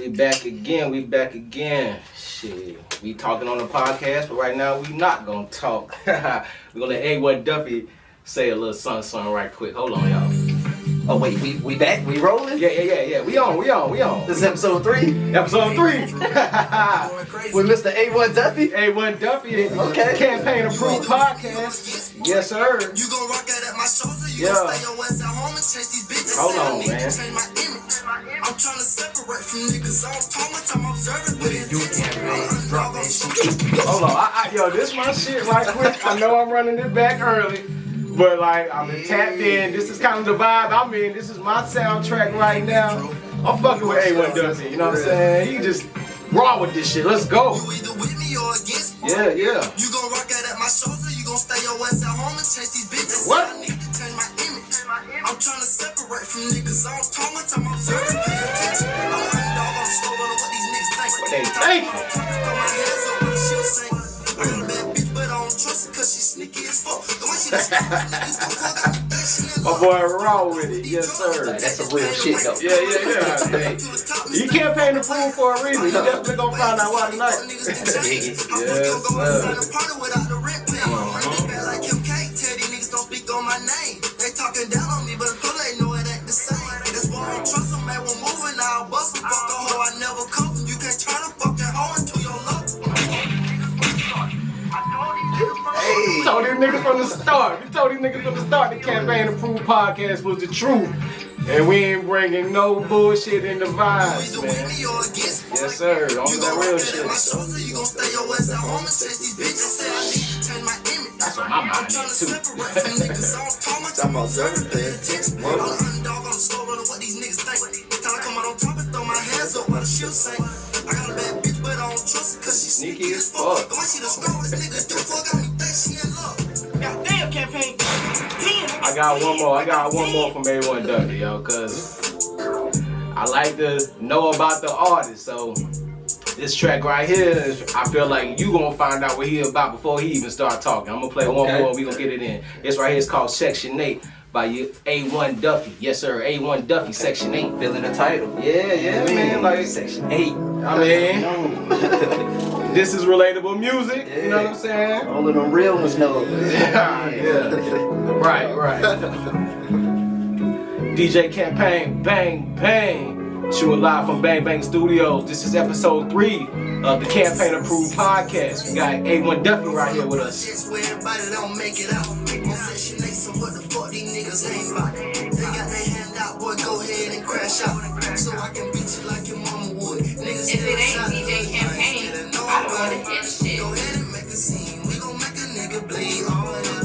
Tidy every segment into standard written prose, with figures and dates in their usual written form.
We back again. Shit, we talking on the podcast, but right now we not gonna talk. We're gonna let A1 Duffy say a little something right quick. Hold on, y'all. Oh wait, we back? We rolling? Yeah. We on. This is episode 3? Episode 3. With Mr. A1 Duffy? A1 Duffy, okay. Campaign Approved Podcast. Yes, sir. You gon' rock out at my shows, you Yeah. gon' stay your ass at home and chase these bitches. Hold on, man. Change my image. I'm tryna separate from niggas. I don't talk much, I'm observing. Drop that shit. Hold on, yo, this my shit right quick. I know I'm running it back early, but like I'm tapped in. This is kind of the vibe I'm in. This is my soundtrack right now. I'm fucking with A1 Duffy. You know what I'm saying? He just raw with this shit. Let's go. You either with me or against me. Yeah. You gon' rock out at my shows, or you gon' stay your ass at home and chase these bitches. What? I need to change my image. I'm tryna separate from niggas. I don't talk much, I'm observing. Pay attention. I'm a underdog, I'm slow on what these niggas think. What they think? Throw my hands up, what she'll say. I got a bad bitch, but I don't trust her cause she sneaky as fuck. The way she describes niggas gon' fuck out the bitch, she in My love. boy raw with it. Yes, sir. That's some real shit though. Yeah. You campaign approved for a reason. You definitely gonna find out why tonight. Yes, They talking down on me, but the pull ain't know it ain't the same. That's why I don't trust them, man. We're moving, I'll bust them. Fuck a hoe, I never come from. You can't turn a fucking hoe into your love. We told these niggas from the start. The Campaign Approved Podcast was the truth. And we ain't bringing no bullshit in the vibes, man. Yes, sir. On that real shit. That's what my mind is, too. I'm about to pay attention. I'm an underdog, I'm slow running what these niggas think. Time to come out on top and throw my hands up while the shit say. I got a bad bitch, but I don't trust her cause she sneaky as fuck. The way she describe this nigga do fuck got me think she in love. Goddamn, campaign. I got one more from A1 Duffy, yo, cause I like to know about the artist. So this track right here, I feel like you gonna find out what he about before he even start talking. I'm gonna play one more and we gonna get it in. This right here is called Section 8 by A1 Duffy. Yes, sir, A1 Duffy, Section 8. Feeling the title. Yeah, man, like Section 8. I mean, this is relatable music, you know what I'm saying? All of them real ones know. Yeah. Right. DJ Campaign, bang. Shooting live from Bang Bang Studios. This is episode 3 of the Campaign Approved Podcast. We got A1 Duffy right here with us. Shit's where everybody don't make it out. On Section 8, so what the fuck these niggas ain't about? They got their hand out, boy, go ahead and crash out. So I can beat you like your mama would. Niggas If it ain't DJ Campaign, I don't want to hit shit. Go ahead and make a scene. We gon' make a nigga bleed. Oh yeah.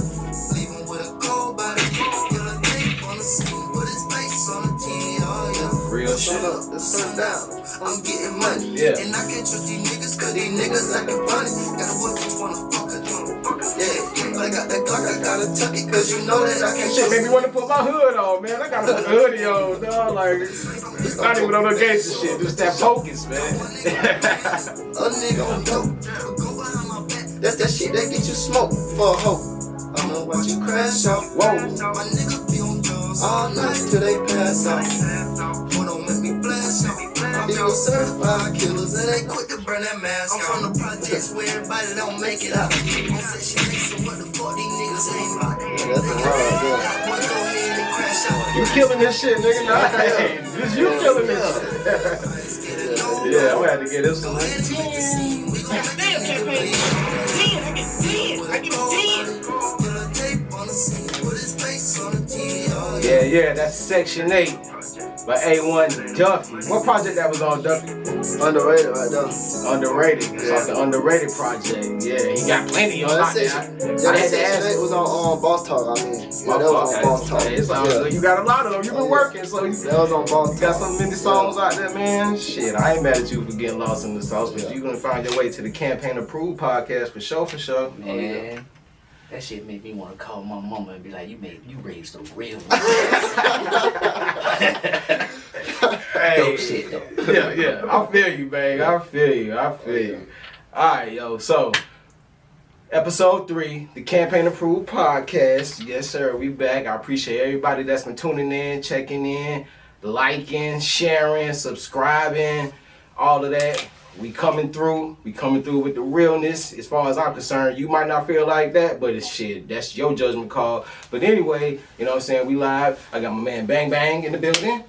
Leave him with a cold body. Get a tape on the scene. Put his face on the TV. Oh yeah. Real shit. Let's turn down. I'm getting money. Yeah. And I can't trust these niggas cause these niggas acting funny. Got a whip, just wanna fuck it. Yeah. But I got that Glock, I gotta tuck it cause you know that I can't Shit trust made me want to put my hood on, man. I got to put the hoodie on, dog. Like, it's not even on no gangster shit. Just that focus, man. A nigga on dope. That's that shit that get you smoked for a hoe. I'ma watch you crash out. Whoa. My nigga be on drugs all night till they pass out. Boy, don't make me flash out. These certified killers and they quick to burn that mask. I'm from the projects where everybody don't make it out. On Section 8, so what the fuck these niggas ain't about? That's a hard Boy, go ahead and crash out. You killing this shit, nigga. Nah, hey, just you killing this shit. Yeah, I'm gonna have to get this one. Damn, Campaign. 10. I get 10. I give him 10. Yeah, that's Section 8 by A1 Duffy. What project that was on, Duffy? Underrated right there. Underrated. It's like the Underrated project. Yeah, he got plenty on that. That Section 8 was on Boss Talk, I mean. Yeah, that was on Boss Talk. It's like, you got a lot of them. You've been working, so you that was on Boss Talk. got so many songs out there, man. Shit, I ain't mad at you for getting lost in the sauce, but you gonna find your way to the Campaign Approved Podcast for sure. Man. That shit made me want to call my mama and be like, you raised a real one. Dope shit though. Yeah. I feel you, babe. I feel you. Alright, yo, so episode 3, the Campaign Approved Podcast. Yes, sir, we back. I appreciate everybody that's been tuning in, checking in, liking, sharing, subscribing. all of that. We coming through with the realness. As far as I'm concerned, you might not feel like that, but it's shit. That's your judgment call. But anyway, you know what I'm saying? We live. I got my man Bang Bang in the building.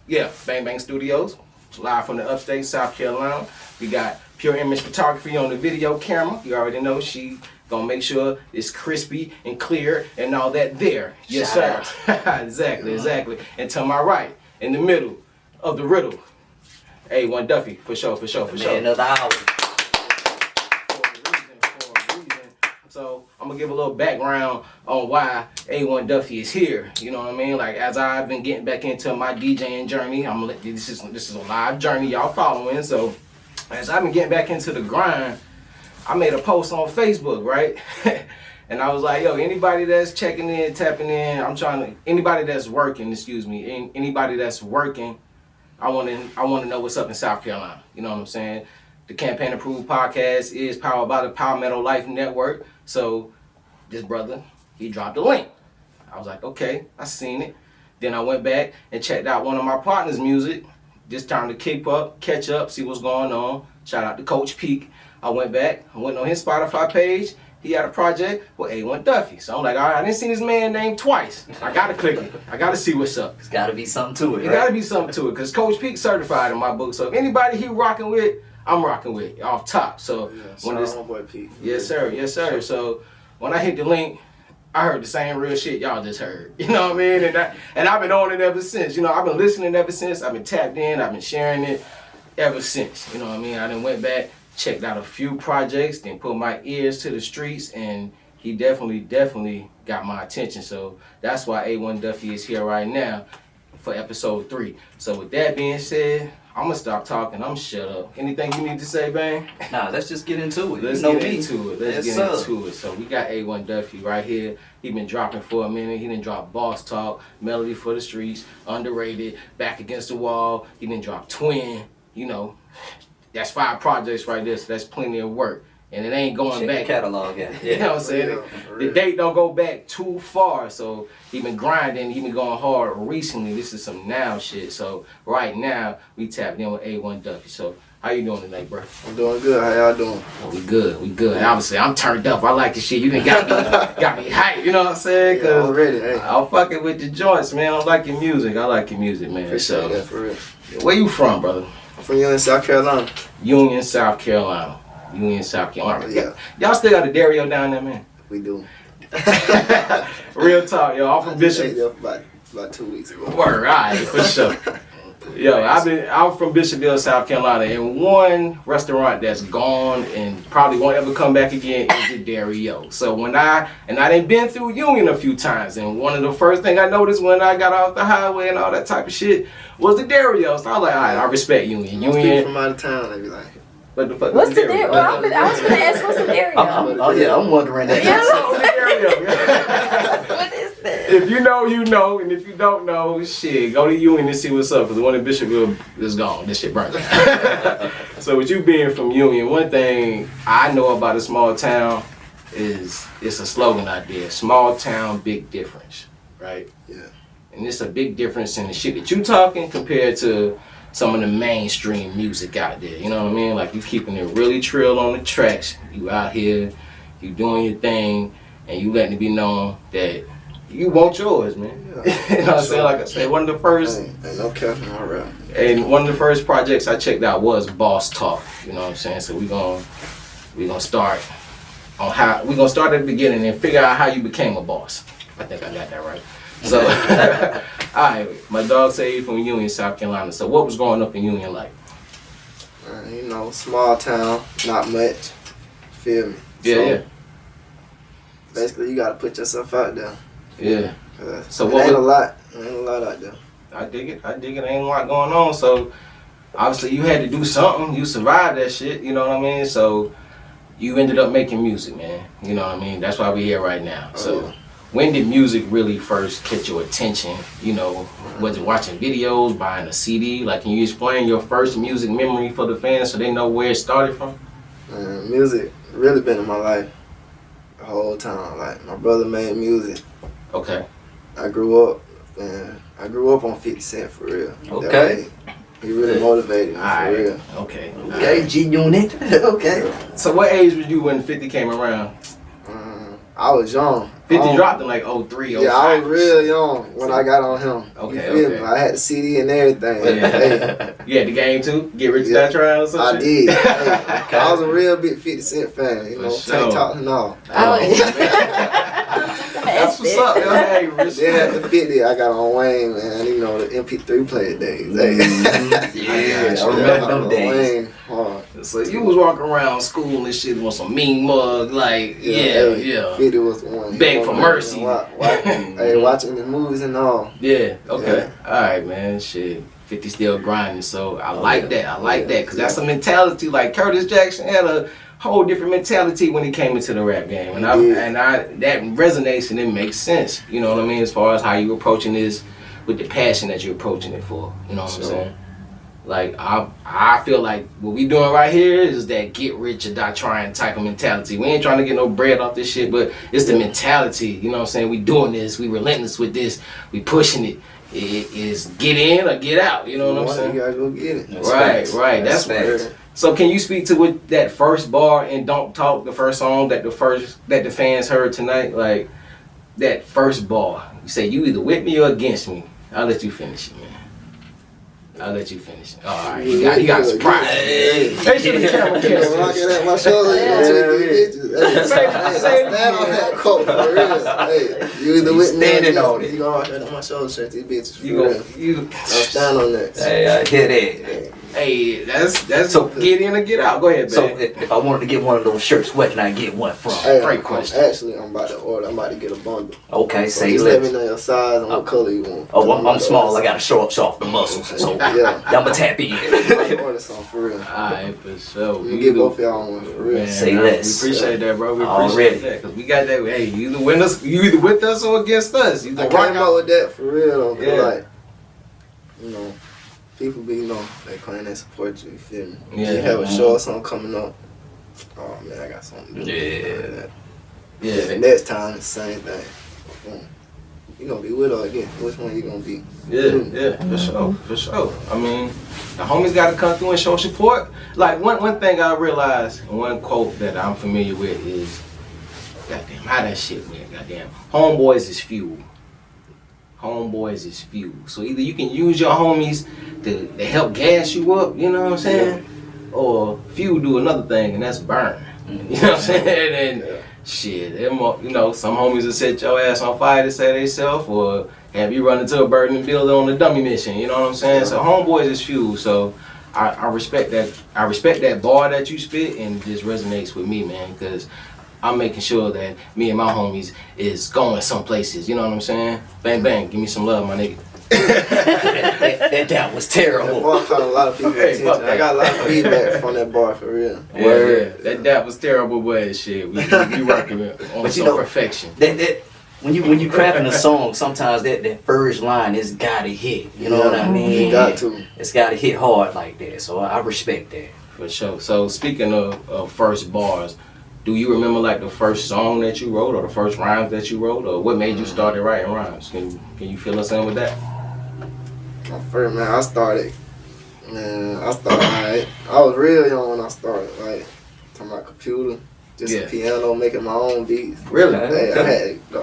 Yeah, Bang Bang Studios. Live from the upstate, South Carolina. We got Pure Image Photography on the video camera. You already know she gonna make sure it's crispy and clear and all that there. Yes, Shout sir. Exactly. And to my right, in the middle of the riddle, A1 Duffy, for sure. Man of the hour. For a reason. So I'm gonna give a little background on why A1 Duffy is here. You know what I mean? Like, as I've been getting back into my DJing journey, I'm gonna let this is a live journey y'all following. So as I've been getting back into the grind, I made a post on Facebook, right? And I was like, yo, anybody that's checking in, tapping in, anybody that's working, anybody that's working, I want to know what's up in South Carolina. You know what I'm saying? The Campaign Approved podcast is powered by the Power Metal Life Network. So this brother, he dropped a link. I was like, okay, I seen it. Then I went back and checked out one of my partners' music. This time to catch up, see what's going on. Shout out to Coach Peak. I went on his Spotify page. He had a project with A1 Duffy. So I'm like, all right, I didn't see this man name twice. I gotta click it. I gotta see what's up. There's gotta be something to it, right? It gotta be something to it, because Coach Peak certified in my book. So if anybody he rocking with, I'm rocking with off top. So when this, yes sir. So when I hit the link, I heard the same real shit y'all just heard. You know what I mean? And I've been on it ever since. You know, I've been listening ever since. I've been tapped in. I've been sharing it ever since. You know what I mean? I done went back, checked out a few projects, then put my ears to the streets, and he definitely got my attention. So that's why A1 Duffy is here right now for episode 3. So with that being said, I'm gonna stop talking. I'm shut up. Anything you need to say, Bang? Nah, let's just get into it. Let's get into it. So we got A1 Duffy right here. He been dropping for a minute. He done dropped Boss Talk, Melody for the Streets, Underrated, Back Against the Wall. He done dropped Twin. You know, that's 5 projects right there. So that's plenty of work. And it ain't going back. Catalog, yeah. You know what I'm saying? The date don't go back too far. So he been grinding, he been going hard recently. This is some now shit. So right now, we tapped in with A1 Duffy. So how you doing tonight, bro? I'm doing good. How y'all doing? Oh, we good. Obviously, I'm turned up. I like the shit. You done got me hyped. You know what I'm saying? Yeah, I'm ready. Hey. I'm fucking with the joints, man. I like your music, man. Appreciate that, for real. Where you from, brother? I'm from Union, South Carolina. Union, South Carolina. Yeah. Y'all still got a Dario down there, man? We do. Real talk, yo. I'm from Bishop. About 2 weeks ago. Word, right, for sure. Yo, I'm from Bishopville, South Carolina, and one restaurant that's gone and probably won't ever come back again is the Dario. So I done been through Union a few times, and one of the first thing I noticed when I got off the highway and all that type of shit was the Dario. So I was like, all right, I respect Union. Most people from out of town, they be like, what the fuck? What's the Dario? I was gonna ask what's the Dario? I'm wondering that. What is that? If you know, you know, and if you don't know, shit, go to Union and see what's up, because the one in Bishopville is gone. This shit burnt. So with you being from Union, one thing I know about a small town is it's a slogan out there: small town, big difference, right? Yeah. And it's a big difference in the shit that you talking compared to some of the mainstream music out there. You know what I mean? Like, you keeping it really trill on the tracks. You out here, you doing your thing, and you letting it be known that you want yours, man. Yeah. You know what I'm saying? Like I said, one of the first... Ain't no capping, all right. And one of the first projects I checked out was Boss Talk. You know what I'm saying? So we gonna start on how... We're gonna start at the beginning and figure out how you became a boss. I think I got that right. So, alright, my dog say you from Union, South Carolina. So what was growing up in Union like? You know, small town, not much. Feel me? Yeah. Basically, you gotta put yourself out there. Yeah. So Ain't a lot out there. I dig it. Ain't a lot going on. So obviously you had to do something. You survived that shit. You know what I mean? So you ended up making music, man. You know what I mean? That's why we're here right now. So when did music really first catch your attention? You know, was it watching videos, buying a CD? Like, can you explain your first music memory for the fans so they know where it started from? Music really been in my life the whole time. Like, my brother made music. Okay. I grew up on 50 Cent for real. Okay. He really motivated me, for real. Okay. Okay, G-Unit. Okay. So what age was you when 50 came around? I was young. 50 dropped in like 03, 05. Yeah, I was real young when I got on him. Okay, you feel me? I had the CD and everything. Hey, You had the game too? Get Rich or Die Trying or something? I did. Hey, I was a real big 50 Cent fan. You know, sure. Tank Top and all. Oh, That's what's up, yo. Hey, Rich. Then after 50, I got on Wayne, man. You know, the MP3 player days. Hey. I remember them days. Wayne, hard. So you was walking around school and shit with some mean mug, like, yeah. 50 was the one. Beg for mercy. Watching the movies and all. Yeah, okay. Yeah. Alright, man, shit. 50 still grinding, so I like that. I like that, because that's a mentality. Like, Curtis Jackson had a whole different mentality when he came into the rap game. And that resonates and it makes sense. You know what I mean? As far as how you approaching this with the passion that you're approaching it for. You know what I'm saying? Like, I feel like what we doing right here is that get rich or die trying type of mentality. We ain't trying to get no bread off this shit, but it's the mentality. You know what I'm saying? We doing this. We relentless with this. We pushing it. It is get in or get out. You know what I'm saying? You gotta go get it. Right. That's facts. So can you speak to what that first bar in Don't Talk, the first song that the fans heard tonight? Like, that first bar. You say you either with me or against me. I'll let you finish it, man. All right, he got a surprise. Hey, to the camera, Rocking at my shoulder, stand on that quote, for real. Hey, you either with me or against me. You gonna rock that on my shoulder, straight to these bitches, for real. I'll stand on that. Hey, I hear that. Hey, that's so get in or get out. Go ahead, man. So if I wanted to get one of those shirts, where can I get one from? Hey, Great question. I'm about to order. I'm about to get a bundle. Okay, So say just let me less. know your size and what color you want. Oh, I'm small. I gotta show off the muscles. So Yeah. I'ma tap in. I'm order something for real. Alright, for sure. You get both of y'all one for real. Man, Say less. We appreciate that, bro. We appreciate Already. that. Because we got that. Hey, you either with us or against us. You I can rock came out. up with that for real though. 'Cause Yeah. like, you know, people be, you know, they claim they support you, you feel me? Yeah. You have a show or something coming up. Oh man, I got something to do. Yeah. Yeah. The next time, it's the same thing. You gonna be with her again. Which one you gonna be? Yeah, for sure. I mean, the homies gotta come through and show support. Like one thing I realized, and one quote that I'm familiar with is, goddamn, how that shit went, goddamn. Homeboys is fuel. Homeboys is fuel. So either you can use your homies to help gas you up, you know what I'm saying? Or fuel do another thing, and that's burn. You know what I'm saying? And shit, them, you know, some homies will set your ass on fire to say they self, or have you run into a burning building on a dummy mission. You know what I'm saying? So homeboys is fuel. So I respect that. I respect that bar that you spit, and it just resonates with me, man, because I'm making sure that me and my homies is going some places. You know what I'm saying? Bang bang, give me some love, my nigga. that was That terrible. bar caught a lot of people's Hey, attention. fuck I got a lot of feedback from that bar for real. Yeah, that was terrible, but shit, we working on But you some know, perfection. That when you crafting a song, sometimes that first line is gotta hit. You know what I mean? You got to. It's gotta hit hard like that. So I respect that. For sure. So speaking of first bars, do you remember like the first song that you wrote, or the first rhymes that you wrote, or what made you start writing rhymes? Can you fill us in with that? My first, man, I started, alright. I was real young when I started, like, talking about computer, just a piano, making my own beats. Really? Hey, I had the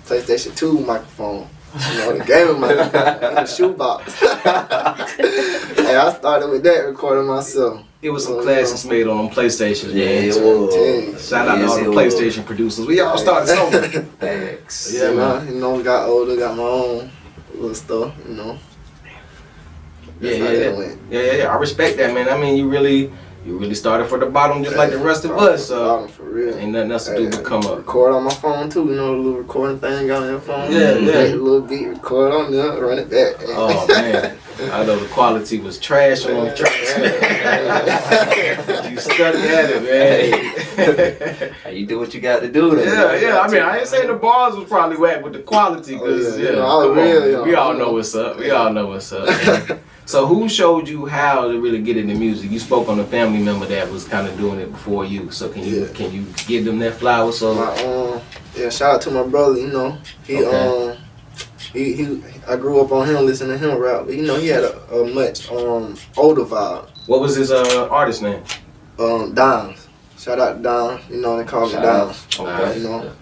PlayStation 2 microphone, you know, the gaming microphone in the shoebox. Hey, I started with that, recording myself. It was some classics made on them PlayStations, Yeah, man. it was. Shout out to all the PlayStation producers. We all started something. Thanks. Yeah, man. You know, got older, got my own little stuff, you know. That's how that went. Yeah. I respect that, man. I mean, you really started from the bottom, just like the rest of us. So For real. ain't nothing else to do but come up. Record on my phone too, you know, the little recording thing got on your phone. Yeah. Make a little beat, record on there, run it back. Oh man, I know the quality was trash on the track. You stuck at it, man. How you do what you got to do then. Yeah. I mean, I ain't saying the bars was probably whack with the quality, because I was real young. we all know what's up. Man. So who showed you how to really get into music? You spoke on a family member that was kind of doing it before you. So can you give them that flower? So Shout out to my brother. You know, he I grew up on him, listening to him rap. But, you know, he had a much older vibe. What was his artist name? Dimes. Shout out to Dimes. You know, they call me Dimes. Okay. You know,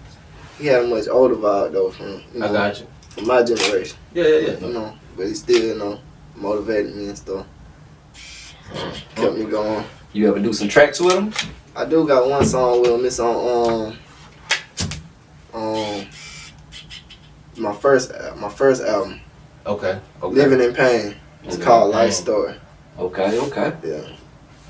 he had a much older vibe though from you know, I got you. from my generation. Yeah. You know, but he still you know motivated me and stuff. Kept me going. You ever do some tracks with him? I do got one song with him. It's on my first album, Okay. Living in Pain. It's Living called in Life Pain. Story. Okay. Yeah.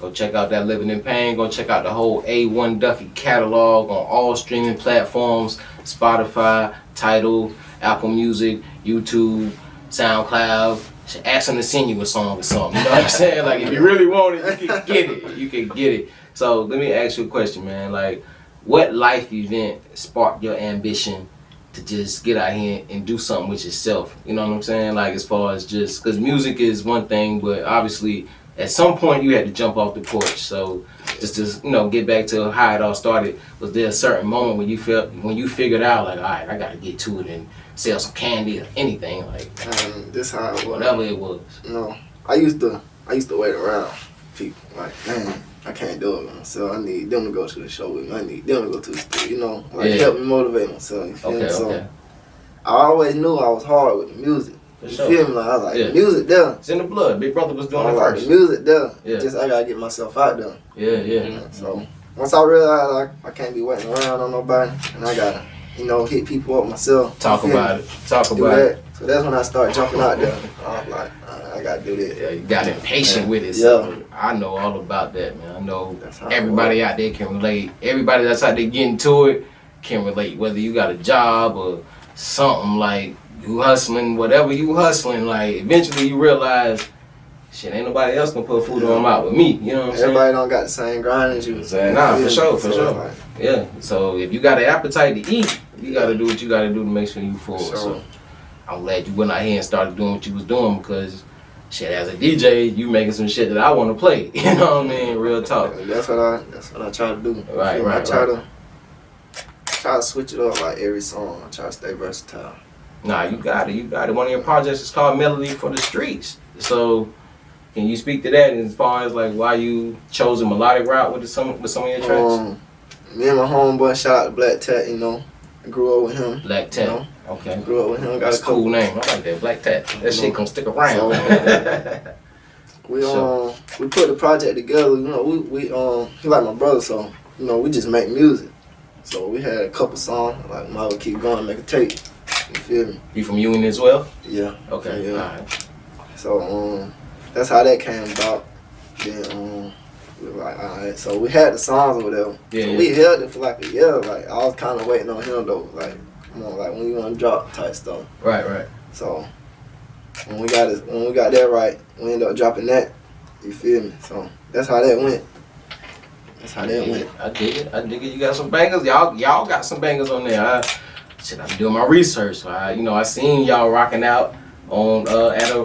Go check out that Living in Pain. Go check out the whole A1 Duffy catalog on all streaming platforms: Spotify, Tidal, Apple Music, YouTube, SoundCloud. Ask him to send you a song or something. You know what I'm saying? Like, if you really want it, you can get it. You can get it. So let me ask you a question, man. Like, what life event sparked your ambition to just get out here and do something with yourself? You know what I'm saying? Like, as far as just, because music is one thing, but obviously at some point you had to jump off the porch. So just to, you know, get back to how it all started, was there a certain moment when you figured out, like, all right, I got to get to it and sell some candy or anything, like This how it was. whatever it was? No, I used to wait around people like, man, I can't do it myself. I need them to go to the show with me. I need them to go to the studio. You know, like help me motivate myself. You feel me? So I always knew I was hard with the music. You feel me? Like, I was like, the music there. It's in the blood. Big brother was doing it Like, first. the music there. Yeah. Just I gotta get myself out there. Yeah. So once I realized like I can't be waiting around on nobody, and I gotta, you know, hit people up myself. Talk You feel about me? it. Talk Do about that. it. So that's when I started jumping out there. I was like, I gotta do this. Yeah, you got impatient with it. Yeah. So I know all about that, man. I know That's how everybody out there can relate. Everybody that's out there getting to it can relate. Whether you got a job or something, like you hustling, whatever you hustling, like eventually you realize, shit, ain't nobody else gonna put food on my mouth with me. You know what I'm saying? Everybody don't got the same grind as you. Nah, for sure, for So sure. it's like, Yeah. So if you got an appetite to eat, you gotta do what you gotta do to make sure you full. Sure. So I'm glad you went out here and started doing what you was doing, because shit, as a DJ, you making some shit that I want to play. You know what I mean? Real talk. That's what I try to do. Right. I try to switch it up like every song. I try to stay versatile. Nah, you got it. One of your projects is called Melody for the Streets. So can you speak to that as far as like why you chose a melodic route with some of your tracks? Me and my homeboy, shout out to Black Tat, you know. I grew up with him. Black Tat. You know? Okay. Grew up with him. That's a cool name. I like that. Black Tat. That shit gonna stick around. We Sure. we put the project together. You know, we he like my brother, so you know we just make music. So we had a couple songs like might well keep going, make a tape. You feel me? You from Union as well? Yeah. Okay. Yeah. Alright. So that's how that came about. Then we were like, alright. So we had the songs or whatever. Yeah, So yeah. we held it for like a year. Like I was kind of waiting on him though. Like, come on, like when you want to drop type stuff. Right. So when we got that right, we ended up dropping that. You feel me? So that's how that went. I dig it. You got some bangers. Y'all got some bangers on there. I'm doing my research. So I seen y'all rocking out on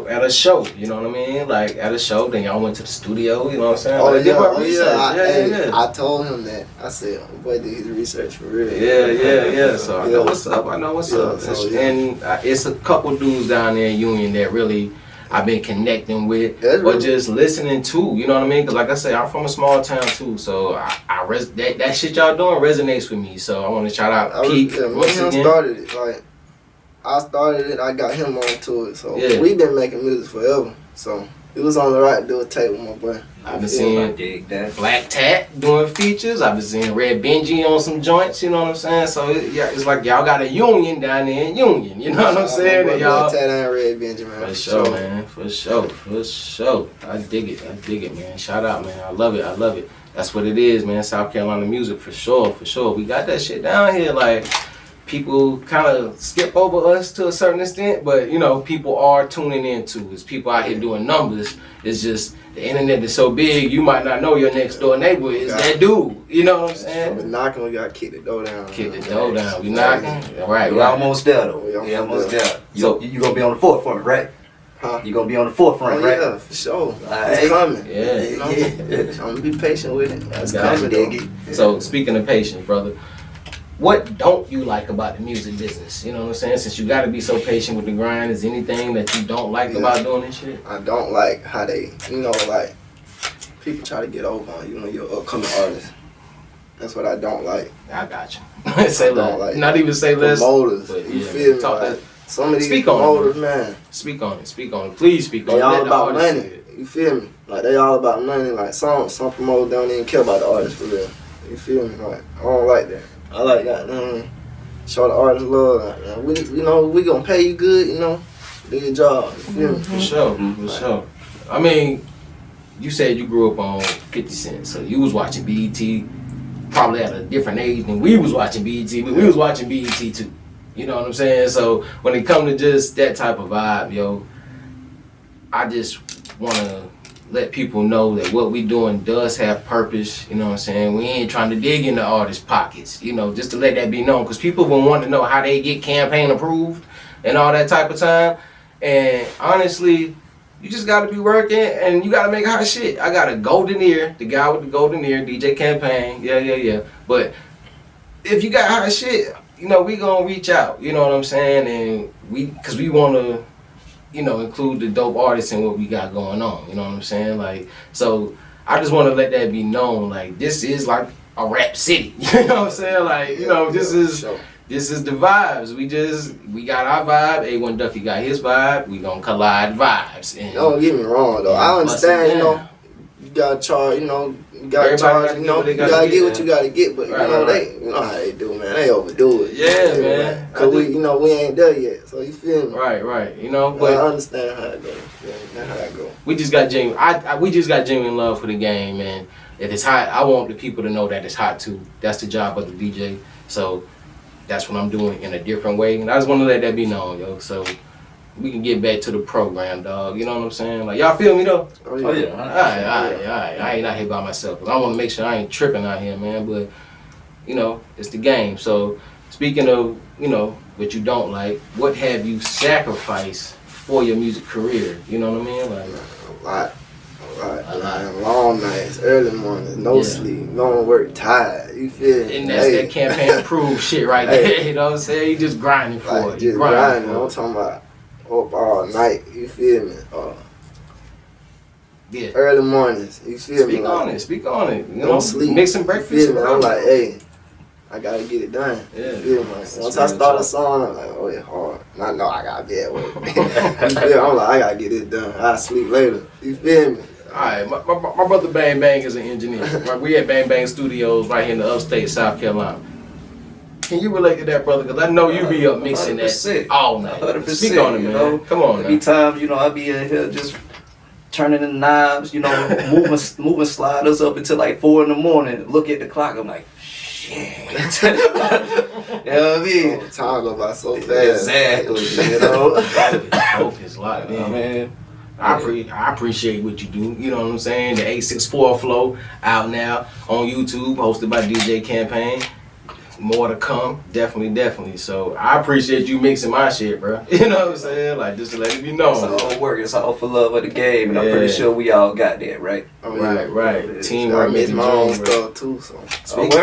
at a show. You know what I mean? Like at a show. Then y'all went to the studio. You know what I'm saying? Like, did my research. I told him that. I said, oh, boy, did his research for real. Yeah. So I know what's up. So, yeah. And it's a couple dudes down there in Union that really I've been connecting with, or just listening to. You know what I mean? Because like I said, I'm from a small town too, so that shit y'all doing resonates with me. So I want to shout out Peak once again. Started it. Like I started it, I got him onto it. So Yeah. we've been making music forever. So it was only right to do a tape with my boy. I've been seeing dig that. Black Tat doing features. I've been seeing Red Benji on some joints. You know what I'm saying? So it's like y'all got a union down there in Union. You know what I'm saying? And y'all. Black Tat and Red Benji, man. For sure, man. For sure. I dig it, man. Shout out, man. I love it. That's what it is, man. South Carolina music, for sure. We got that shit down here. Like, people kind of skip over us to a certain extent, but, you know, people are tuning into us. People out here doing numbers. It's just the internet is so big, you might not know your next door neighbor is that dude. You know what I'm saying? We're knocking, we got to kick the door down. Kick the door down. We knocking? Right. We almost there, though. We almost there. So- You gonna be on the forefront, right? Huh? You gonna be on the forefront, Oh, right? yeah, for sure. Alright. It's coming. Yeah. You know? I'm going to be patient with it. It's Got coming, it. though. So, speaking of patience, brother, what don't you like about the music business? You know what I'm saying? Since you got to be so patient with the grind, is anything that you don't like about doing this shit? I don't like how they, like, people try to get over on you when you're an upcoming artist. That's what I don't like. I got you. Say less. Like not even say less. Promoters, but you feel me? Like, some of these promoters, man. Speak on it. Please speak on it. They all about money. You feel me? Like, they all about money. Like, some promoters don't even care about the artist for real. You feel me? Like, I don't like that. I like that, show the artist love. Like, we gonna pay you good, do your job. You feel me? For sure. I mean, you said you grew up on 50 Cent, so you was watching BET probably at a different age than we was watching BET, but we was watching BET too. You know what I'm saying? So when it comes to just that type of vibe, yo, I just want to let people know that what we doing does have purpose. You know what I'm saying? We ain't trying to dig into artists' pockets, just to let that be known, because people will want to know how they get campaign approved and all that type of time. And honestly, you just got to be working and you got to make hot shit. I got a golden ear, the guy with the golden ear, DJ Campaign. Yeah. But if you got hot shit, we going to reach out. You know what I'm saying? And because we want to, include the dope artists in what we got going on. You know what I'm saying? Like, so I just want to let that be known. Like, this is like a rap city. You know what I'm saying? Like, this is the vibes. We got our vibe. A1 Duffy got his vibe. We gonna collide vibes. And don't get me wrong though. I understand, you gotta charge, you gotta charge, you gotta get what you gotta get, but they, how they do, man. They overdo it. Yeah, man. Cause we ain't there yet. So you feel me? Right. But I understand how it goes. That's how it goes. We just got genuine. We just got genuine love for the game, man. If it's hot, I want the people to know that it's hot too. That's the job of the DJ. So that's what I'm doing in a different way, and I just want to let that be known, yo. So we can get back to the program, dog. You know what I'm saying? Like, y'all feel me though? Oh yeah. All right. I ain't out here by myself. I want to make sure I ain't tripping out here, man. But it's the game. So speaking of what you don't like, what have you sacrificed for your music career? You know what I mean? Like a lot. Man. Long nights, early mornings, no sleep, going to work tired. You feel me? And that's that campaign approved shit right there. You know what I'm saying? You just grinding for it. Just grinding. I'm talking about up all night. You feel me? Early mornings. You feel me? Speak on it. No sleep. Mixing breakfast. You feel me? I'm like, hey, I gotta get it done. Yeah. You feel me? Once I start a song, I'm like, oh, it's hard. And I know I gotta be at work. You feel me? I'm like, I gotta get it done. I'll sleep later. You feel me? Alright, my brother Bang Bang is an engineer. We at Bang Bang Studios right here in the upstate South Carolina. Can you relate to that, brother? Because I know you be up mixing 100%. That all night. 100%. Speak on it, man. Come on, there be times, I be in here just turning the knobs, moving sliders up until like 4 in the morning. Look at the clock, I'm like, shit. You know what I mean? Oh, time go by so fast. Exactly. Focus, locked in, man. I appreciate what you do. You know what I'm saying? The 864 flow out now on YouTube, hosted by DJ Campaign. More to come, definitely. So I appreciate you mixing my shit, bro. You know what I'm saying? Like, just to let it be known. It's all work. It's all for love of the game, and I'm pretty sure we all got that, right? Right. Teamwork. I mix my own stuff too. So Speak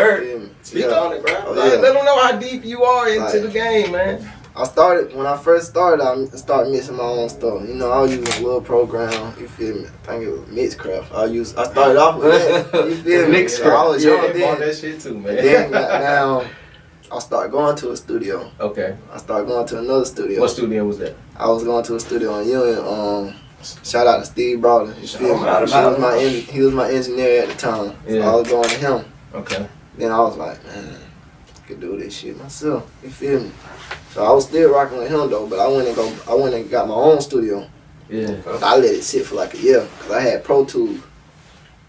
on it, bro. Let them know how deep you are into the game, man. When I first started, I started mixing my own stuff. I was using a little program, you feel me? I think it was Mixcraft. I started off with that, you feel me? Mixcraft. I was young then. Bought that shit too, man. Then now, I started going to a studio. Okay. I started going to another studio. What studio was that? I was going to a studio in Union. Shout out to Steve Browder. You feel me? He was my engineer at the time. So I was going to him. Okay. Then I was like, man, I could do this shit myself. You feel me? So I was still rocking with him though, but I went and got my own studio. Yeah. I let it sit for like a year because I had Pro Tools.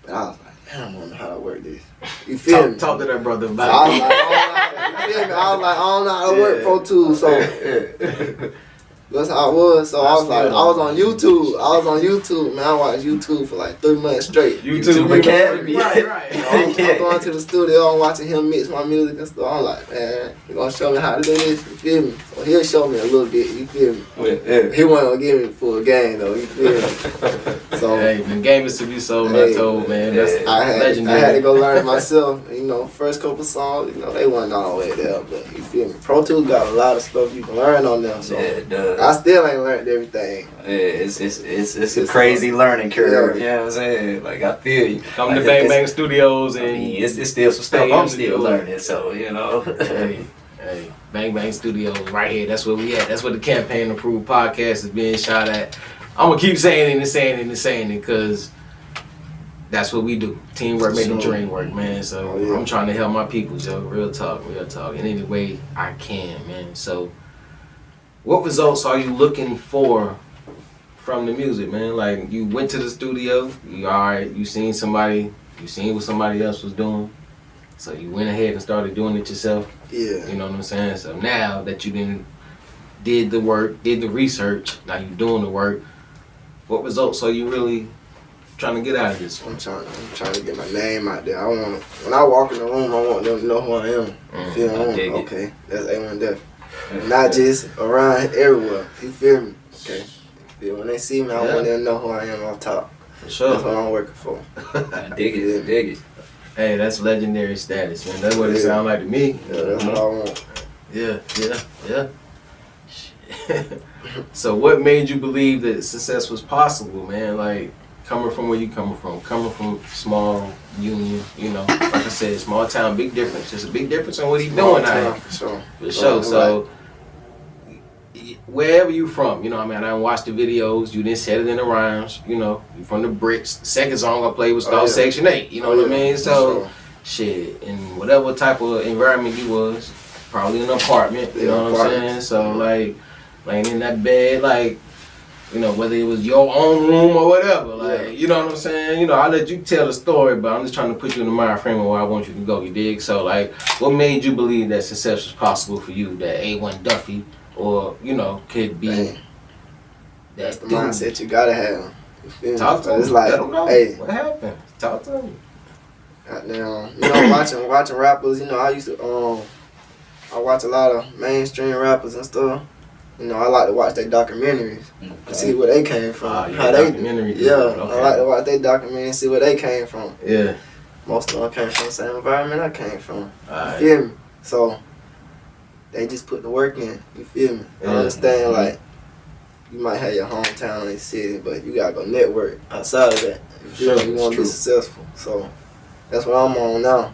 And I was like, man, I don't know how to work this. You feel me? Talk to that brother about it. I was like, I don't know how to work Pro Tools, so that's how it was. So I was on YouTube. Man, I watched YouTube for like 3 months straight. YouTube Academy. Right. I'm going to the studio, I'm watching him mix my music and stuff. I'm like, man, he gonna show me how to do this, you feel me? So he'll show me a little bit, you feel me? Yeah. He wasn't gonna give me the full game though, you feel me? So hey, the game is to be sold, not told, man. That's legendary. I had to go learn it myself. You know, first couple songs, you know, they wasn't all the way there, but you feel me? Pro Tools got a lot of stuff you can learn on them. So it does. I still ain't learned everything. Yeah, it's a crazy learning curve. You know what I'm saying? Like I feel you. Come like, to Bang Bang Studios and it's still some stuff I'm still learning. So you know. Hey, Bang Bang Studios right here. That's where we at. That's where the Campaign Approved podcast is being shot at. I'm gonna keep saying it because that's what we do. Teamwork make the dream work, man. So I'm trying to help my people, Joe. Real talk. In any way I can, man. So what results are you looking for from the music, man? Like you went to the studio, you seen what somebody else was doing. So you went ahead and started doing it yourself. Yeah. You know what I'm saying? So now that you did the work, did the research, now you doing the work, what results are you really trying to get out of this? I'm trying to get my name out there. When I walk in the room, I want them to know who I am. Feel me? Okay, that's A1 Duffy. Not just around everywhere. You feel me? Okay. When they see me, I want them to know who I am on top. For sure. That's what I'm working for. Dig it. Hey, that's legendary status, man. That's what it sounds like to me. Yeah, that's what I want. Yeah. So what made you believe that success was possible, man? Like, coming from where you coming from small union, you know, like I said, small town, big difference. There's a big difference on what he's doing now. For sure. So, wherever you from, you know what I mean? I done watched the videos, you didn't set it in the rhymes, you know, you from the bricks. The second song I played was called Section 8, you know what I mean? So, shit, in whatever type of environment you was, probably an apartment, you know what I'm saying? So, like, laying in that bed, like, you know, whether it was your own room or whatever, like, you know what I'm saying? You know, I'll let you tell the story, but I'm just trying to put you in the mind frame of where I want you to go, you dig? So, like, what made you believe that success was possible for you, that A1 Duffy, or, you know, could be that's the mindset you gotta have. You feel me? Talk to them. It's like, let them know. Hey, what happened? Talk to them. Goddamn, you know, watching rappers, you know, I used to, I watch a lot of mainstream rappers and stuff. You know, I like to watch their documentaries and see where they came from. How they, I like to watch their documentaries and see where they came from. Yeah. Most of them came from the same environment I came from. Right. You feel me? So, they just put the work in. You feel me? I understand, like, you might have your hometown and city, but you gotta go network outside of that. You feel me? You wanna be successful. So, that's what I'm on now.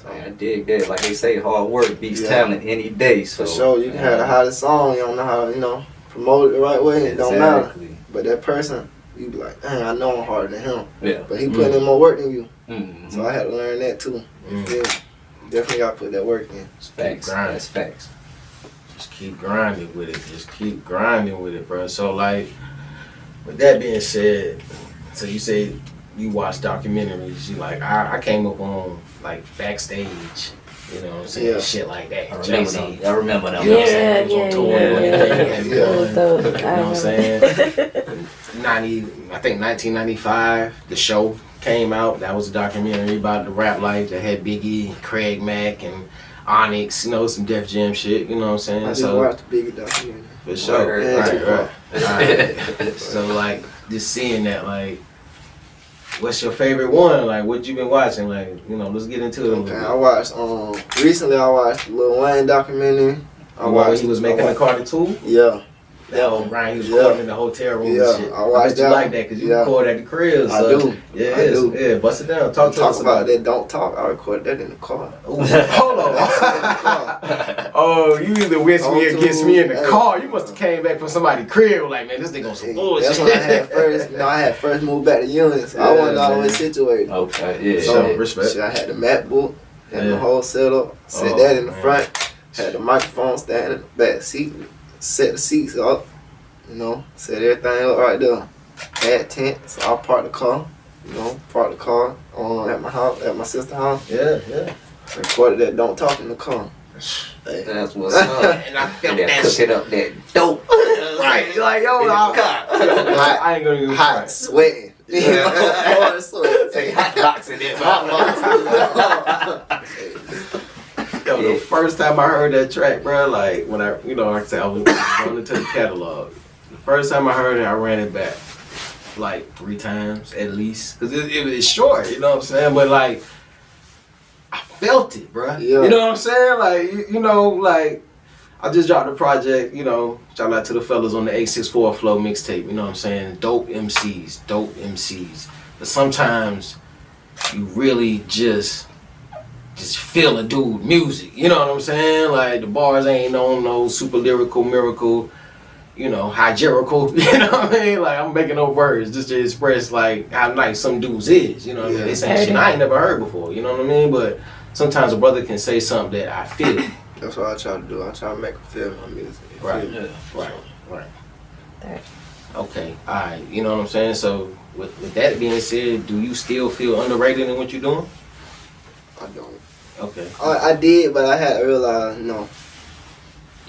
I dig that. Like they say, hard work beats talent any day. So for sure, you can have the hottest song, you don't know how, you know, promote it the right way, it don't matter. But that person, you be like, dang, I know I'm harder than him. Yeah. But he putting in more work than you. So I had to learn that too. You feel me? Definitely gotta put that work in. It's facts. That's facts. Just keep grinding with it. Just keep grinding with it, bro. So, like, with that being said, so you say you watch documentaries, you like, I came up on, like, Backstage, you know what I'm saying? Yeah. Shit like that. I remember them. You know what I'm saying? On tour and everything. You know what I'm saying? I think 1995, The Show came out. That was a documentary about the rap life that had Biggie, Craig Mack, and Onyx, you know, some Def Jam shit, you know what I'm saying? I just watched the Biggie documentary. For sure. Right. So, like, just seeing that, like, what's your favorite one? Like, what you been watching? Like, you know, let's get into it a little bit. I watched, recently I watched the Lil Wayne documentary. When he was making the Carter 2? Yeah. That old Brian, he was recording in the hotel room and shit. I watched that. You like that because you record at the crib. I do. Yeah, I do. Yeah, bust it down. Talk about that. Don't talk. I recorded that in the car. Ooh, hold on. Oh, you either with me or against me in the car. You must have came back from somebody's crib like, man, this nigga on some bullshit. That's when I had first. You know, I had first moved back to Union, so I wasn't always situated. Okay, yeah. So respect. I had the MacBook, had the whole setup. Set that in the front. Had the microphone stand in the back seat. Set the seats up. You know, set everything up right there. Had tent, so I parked the car. You know, parked the car at my house, at my sister's house. Yeah. Recorded that Don't Talk in the car. Hey, that's what's up. And I felt that that cook shit it up that dope. Right. You're like, yo, I ain't gonna even hot, sweating. Hard sweat. Say hot box in there. Yo, the first time I heard that track, bro, like when like I said, I was running to the catalog. The first time I heard it, I ran it back. like 3 times at least, cause it's short, you know what I'm saying? But like, I felt it, bro. Yeah. You know what I'm saying? Like, you know, like I just dropped a project, you know, shout out to the fellas on the 864 Flow mixtape, you know what I'm saying? Dope MCs. But sometimes you really just feel a dude music, you know what I'm saying? Like the bars ain't on no super lyrical miracle, you know, hygienical, you know what I mean? Like I'm making no words just to express like how nice some dudes is, you know what I mean? They saying shit I ain't never heard before, you know what I mean? But sometimes a brother can say something that I feel. That's what I try to do. I try to make them feel my music. Right. Okay, alright, you know what I'm saying? So with that being said, do you still feel underrated in what you're doing? I don't. Okay. I did, but I had to realize, no.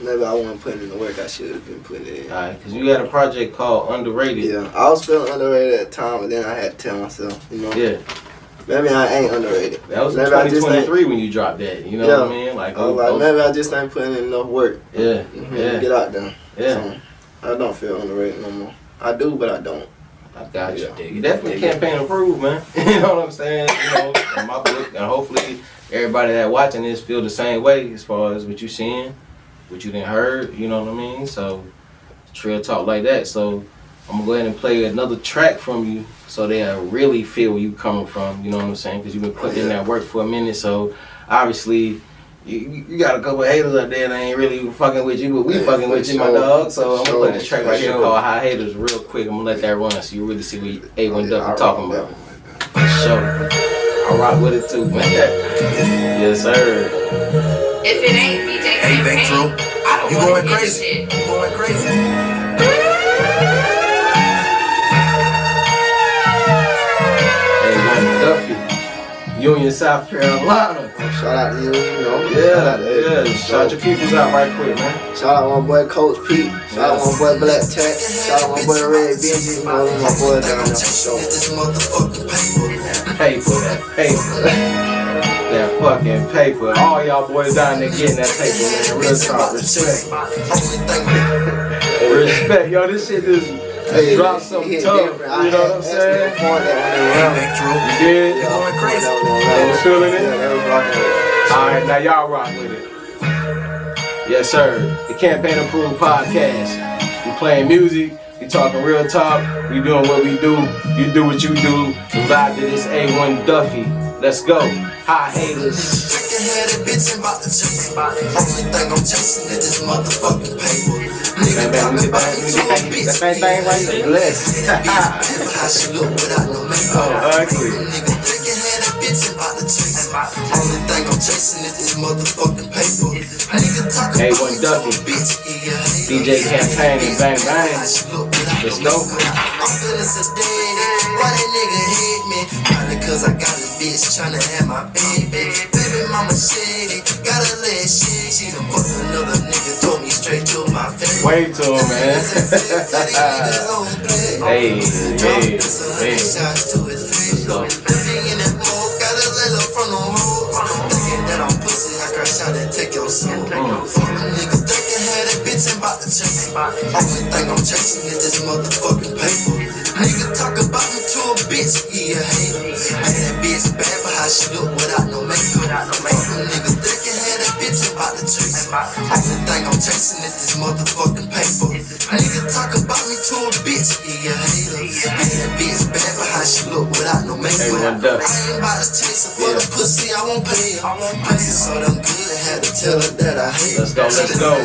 Maybe I wasn't putting in the work I should have been putting in. Alright, because you had a project called Underrated. Yeah, I was feeling underrated at the time, but then I had to tell myself, you know. Yeah. Maybe I ain't underrated. That was in maybe 2023 when you dropped that, you know what I mean? Like, maybe I just ain't putting in enough work. Yeah. Get out there. Yeah. So, I don't feel underrated no more. I do, but I don't. I got you. You definitely campaign approved, man. You know what I'm saying? You know, in my book, and hopefully everybody that watching this feel the same way as far as what you seeing, what you done heard. You know what I mean? So, trail talk like that. So, I'm gonna go ahead and play another track from you, so they'll really feel where you coming from. You know what I'm saying? Because you've been putting in that work for a minute. So, obviously, you got a couple of haters out there that ain't really fucking with you, but we fucking with you, my dog. So I'm gonna play this track right here called High Haters real quick. I'm gonna let that run so you really see what A1 Duffy talking about. Sure. I rock with it too, man. Yes, sir. If it ain't DJ campaign, I don't want to hear this shit. You going crazy. A1 Duffy, Union, South Carolina. Shout out to you, you know. Yeah. Shout your peoples out right quick, man. Shout out my boy Coach Pete. Shout out my boy Black Tech. Shout out my boy Red Benji. You know, my boy down there. Paper. That fucking paper. All y'all boys down there getting that paper, man. Real talk. Respect. Yo, this shit is drop something tough. You know what I'm saying? You did? They was feeling it? Alright, now y'all rock with it. Yes, sir. The Campaign Approved Podcast. We playing music. We talking real talk. We doing what we do. You do what you do. We vibe to this A1 Duffy. Let's go. High haters. Bang, we get that bang right there. Bless. Oh, ugly. A1 Duffy, DJ Campaign and Bang Bang. Let's go. Cause I got a bitch tryna have my baby. Baby mama shady, got a leg shady. She done fucked another nigga, told me straight to my face. Wait to him, man. Hey. Let's go. Take your soul. Niggas thinking had a bitch and bout to chase. Only thing I'm chasing is this motherfucking paper. Nigga talk about me to a bitch, he a hater. Man, that bitch bad, but how she look without no makeup. Niggas thinking had a bitch and bout to chase. Only thing I'm chasing is this motherfucking paper. Nigga talk about me to a bitch, he a hater. Man, that bitch bad, but how she look without no makeup. I ain't about to chase her for the pussy, I won't pay her. Pussy so damn good. Tell her that I hate. Let's go.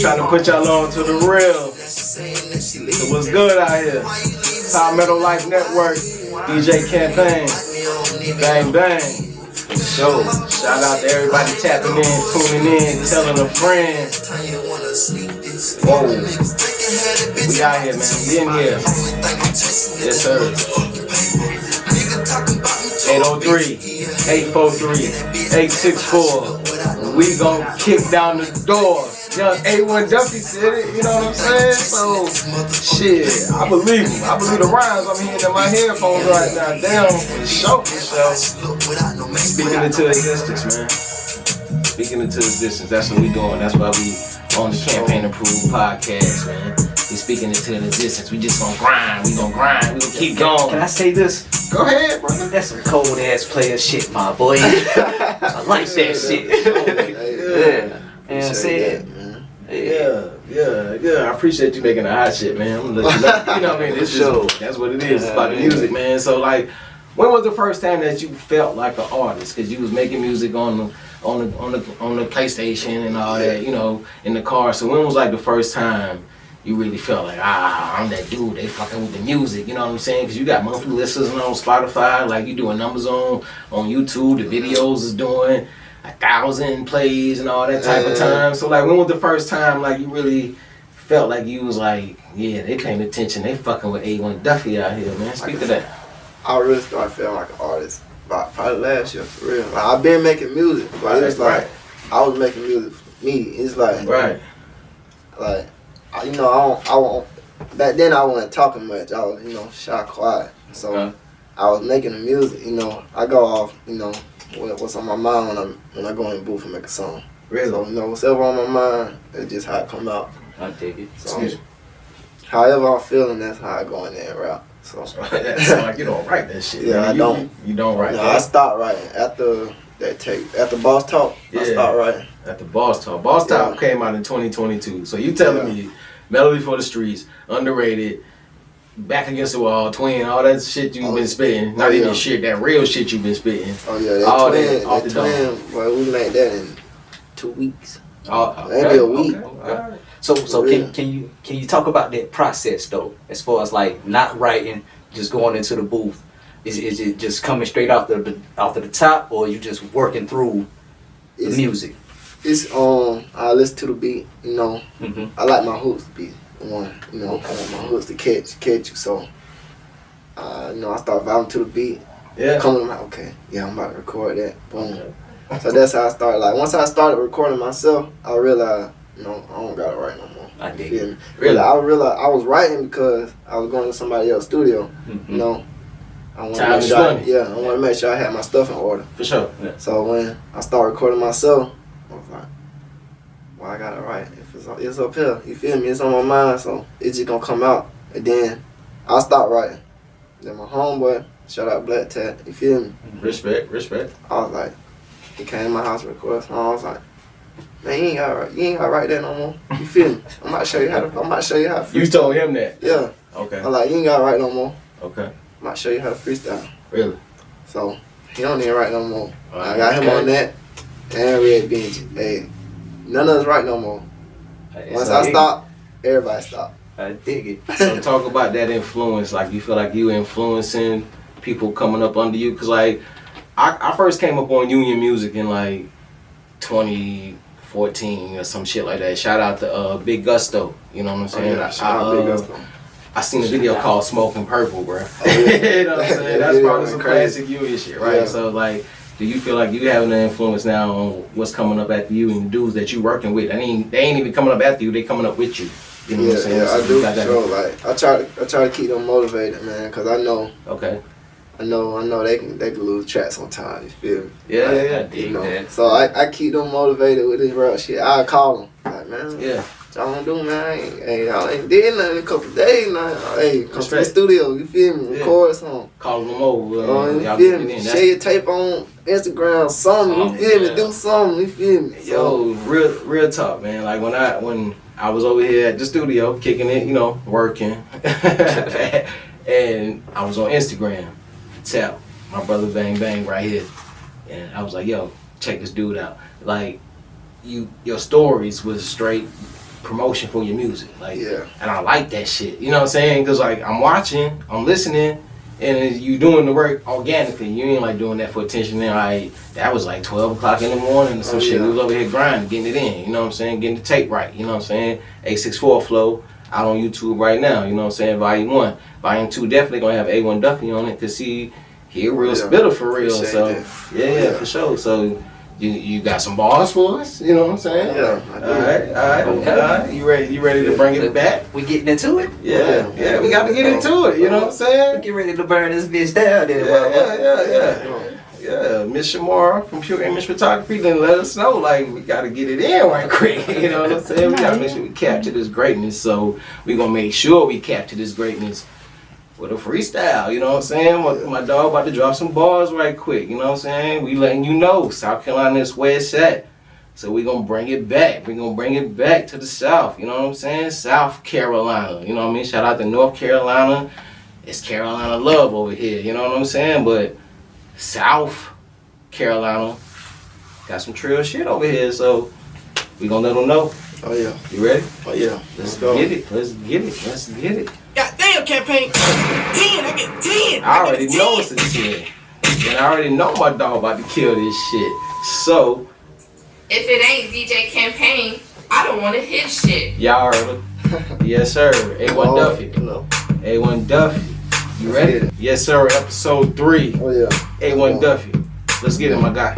Trying to put y'all on to the real. So what's good out here? Top Metal Life Network, DJ Campaign, Bang Bang. So shout out to everybody tapping in, tuning in, telling a friend. Whoa, we out here, man. We in here. Yes, sir. 803-843-864. We gon' kick down the door. Young A1 Duffy said it, you know what I'm saying? So, shit, I believe him. I believe the rhymes I'm hearing in my headphones right now. Damn, for sure. Speaking into existence, man. Speaking into existence, that's what we doing. That's why we on the Campaign Approved podcast, man. We speaking into existence. We just gonna grind. We gonna keep going. Can I say this? Go ahead, brother. That's some cold ass player shit, my boy. I like that shit. Yeah. You know what I'm saying? Yeah. I appreciate you making the hot shit, man. I'm gonna let you know. You know what I mean? That's what it is. It's about the music, man. So like, when was the first time that you felt like an artist? Cause you was making music on the PlayStation and all that, you know, in the car. So when was like the first time you really felt like, I'm that dude, they fucking with the music, you know what I'm saying? Cause you got monthly listeners on Spotify, like you doing numbers on YouTube, the videos is doing 1,000 plays and all that type of time. So like, when was the first time like you really felt like you was like, yeah, they paying attention, they fucking with A1 Duffy out here, man? Speak to that. I really started feeling like an artist about probably last year, for real. Like, I've been making music, but it's like I was making music for me. It's like you know, I won't. Back then I wasn't talking much. I was, you know, shy, quiet. So I was making the music. You know, I go off, you know, what's on my mind when I go in the booth and make a song. Really? So, you know, whatever on my mind, it's just how it come out. I dig it. So, however I'm feeling, that's how I go in there and rap. So that sound like you don't write that shit. Yeah, man. I don't. You don't write. No, that. I stopped writing after that tape. After Boss Talk, I stopped writing. At the Boss Talk. Boss Talk came out in 2022. So you telling me Melody for the Streets, Underrated, Back Against the Wall, Twin, all that shit you've been spitting. Not even shit, that real shit you've been spitting. Oh yeah, that Twin, boy, we made that in 2 weeks. Maybe a week. Okay. So can you talk about that process though, as far as like not writing, just going into the booth? Is it just coming straight off the top, or you just working through the music? It's I listen to the beat, you know. Mm-hmm. I like my hooks to be one, you know. I want my hooks to catch you. So you know, I start vibing to the beat. Yeah. Coming like, okay, yeah, I'm about to record that. Boom. Okay. So that's how I started. Like once I started recording myself, I realized, you know, I don't gotta write no more. I dig it. Really, I realized I was writing because I was going to somebody else's studio. Mm-hmm. You know, I want to make sure. I want to make sure I had my stuff in order. For sure. Yeah. So when I started recording myself, I was like, well, I gotta write. If it's up here, you feel me? It's on my mind, so it's just gonna come out. And then I stopped writing. Then my homeboy, shout out Black Tat, you feel me? Respect. I was like, he came to my house to record a song. I was like, man, you ain't gotta write that no more. You feel me? I'm about to show you how to freestyle. You told him that? Yeah. Okay. I'm like, you ain't gotta write no more. Okay. I'm about to show you how to freestyle. Really? So he don't even write no more. I got him on that and Red Benji. Hey, none of us write no more. Once I stop, everybody stop. I dig it. So talk about that influence. Like, you feel like you influencing people coming up under you? Cause like, I first came up on Union Music in like 2014 or some shit like that. Shout out to Big Gusto. You know what I'm saying? Shout out Big Gusto. I seen a video called Smoking Purple, bro. You know what I'm saying? That's probably some classic Union shit, right? Yeah. So like, do you feel like you having an influence now on what's coming up after you and the dudes that you working with? I mean, they ain't even coming up after you, they coming up with you. You know what I'm saying? Yeah, so I do for sure. Like, I try to keep them motivated, man, cause I know. Okay. I know they can lose track sometimes. You feel me? Yeah, like, yeah. I dig that. So I keep them motivated with this real shit. I call them like, man. Yeah. What y'all do, man? Y'all ain't did nothing in a couple of days now. Hey, come to the studio. You feel me? Record a song. Call them over. You feel me? Share your tape on Instagram, something. You feel me? Do something. You feel me? Yo, real talk, man. Like when I was over here at the studio kicking it, you know, working, and I was on Instagram. Tap my brother Bang Bang right here, and I was like, yo, check this dude out. Like, your stories was straight promotion for your music, like, and I like that shit. You know what I'm saying? Cause like I'm watching, I'm listening, and you doing the work organically. You ain't like doing that for attention. And that was like 12 o'clock in the morning or some shit. We was over here grinding, getting it in. You know what I'm saying? Getting the tape right. You know what I'm saying? 864 flow out on YouTube right now. You know what I'm saying? Volume 1. Volume 2 definitely gonna have A1 Duffy on it, cause he a real spitter for real. So yeah, for sure. So you got some bars for us? You know what I'm saying? Yeah. All right. You ready to bring it back? We getting into it? Yeah. We got to get into it. You know what I'm saying? We get ready to burn this bitch down. Then. Yeah, Miss Shamara from Pure Image Photography then let us know, like, we gotta get it in right quick. You know what I'm saying? We gotta make sure we capture this greatness. So we gonna make sure we capture this greatness with a freestyle. You know what I'm saying? My dog about to drop some bars right quick. You know what I'm saying? We letting you know South Carolina is where it's at. So we gonna bring it back. We gonna bring it back to the South. You know what I'm saying? South Carolina. You know what I mean? Shout out to North Carolina. It's Carolina love over here. You know what I'm saying? But South Carolina got some trill shit over here, so we gonna let them know. Oh yeah. You ready? Oh yeah. Let's go. Get it. Let's get it. Let's get it. Goddamn campaign. 10, I get 10. I already know it's a 10. And I already know my dog about to kill this shit. So If it ain't DJ Campaign, I don't want to hit shit. y'all heard her. Yes, sir. A1 Duffy. No. A1 Duffy. You ready? Yes, sir. Episode 3. Oh yeah. A1 Duffy. Let's get it, my guy.